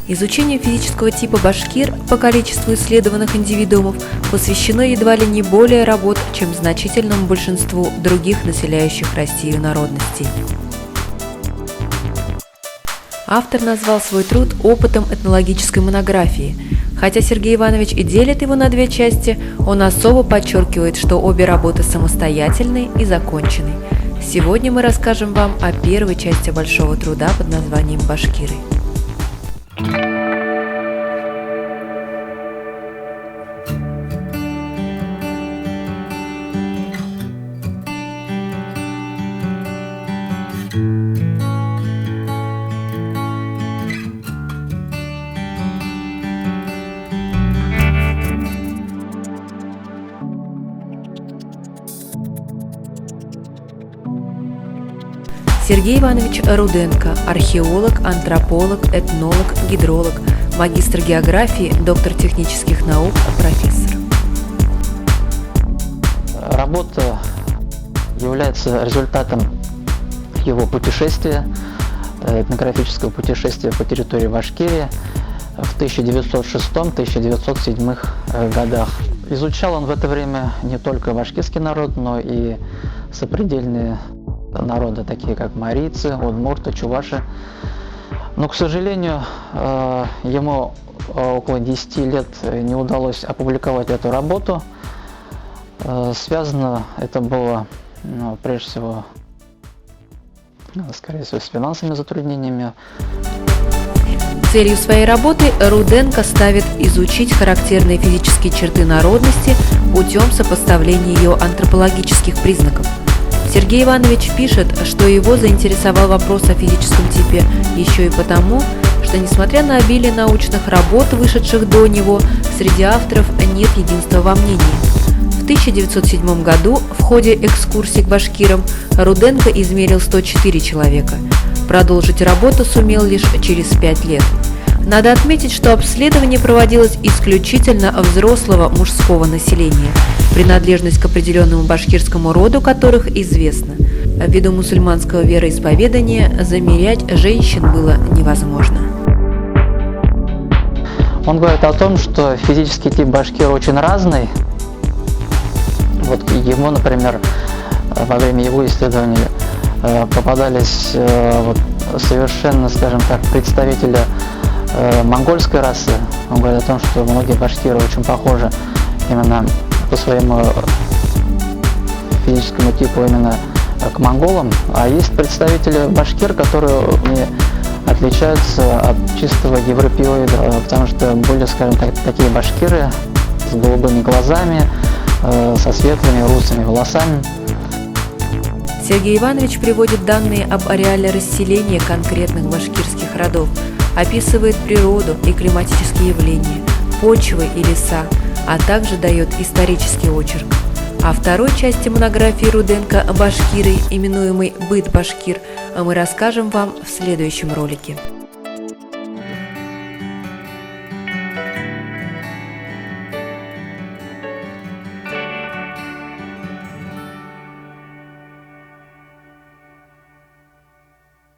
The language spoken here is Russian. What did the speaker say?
Изучению физического типа башкир по количеству исследованных индивидуумов посвящено едва ли не более работ, чем значительному большинству других населяющих Россию народностей. Автор назвал свой труд опытом этнологической монографии. Хотя Сергей Иванович и делит его на две части, он особо подчеркивает, что обе работы самостоятельны и закончены. Сегодня мы расскажем вам о первой части большого труда под названием «Башкиры». Сергей Иванович Руденко – археолог, антрополог, этнолог, гидролог, магистр географии, доктор технических наук, профессор. Работа является результатом его путешествия, этнографического путешествия по территории Башкирии в 1906-1907 годах. Изучал он в это время не только башкирский народ, но и сопредельные народы, такие как марийцы, удмурты, чуваши. Но, к сожалению, ему около 10 лет не удалось опубликовать эту работу. Связано это было, прежде всего, скорее всего, с финансовыми затруднениями. Целью своей работы Руденко ставит изучить характерные физические черты народности путем сопоставления ее антропологических признаков. Сергей Иванович пишет, что его заинтересовал вопрос о физическом типе еще и потому, что, несмотря на обилие научных работ, вышедших до него, среди авторов нет единства во мнении. В 1907 году в ходе экскурсий к башкирам Руденко измерил 104 человека. Продолжить работу сумел лишь через 5 лет. Надо отметить, что обследование проводилось исключительно взрослого мужского населения, принадлежность к определенному башкирскому роду которых известна. Ввиду мусульманского вероисповедания замерять женщин было невозможно. Он говорит о том, что физический тип башкира очень разный. Вот ему, например, во время его исследований попадались совершенно, скажем так, представители монгольской расы. Он говорит о том, что многие башкиры очень похожи именно по своему физическому типу именно к монголам, а есть представители башкир, которые отличаются от чистого европеоида, потому что были, скажем так, такие башкиры с голубыми глазами, со светлыми русыми волосами. Сергей Иванович приводит данные об ареале расселения конкретных башкирских родов, описывает природу и климатические явления, почвы и леса, а также дает исторический очерк. О второй части монографии Руденко «Башкиры», именуемой «Быт башкир», мы расскажем вам в следующем ролике.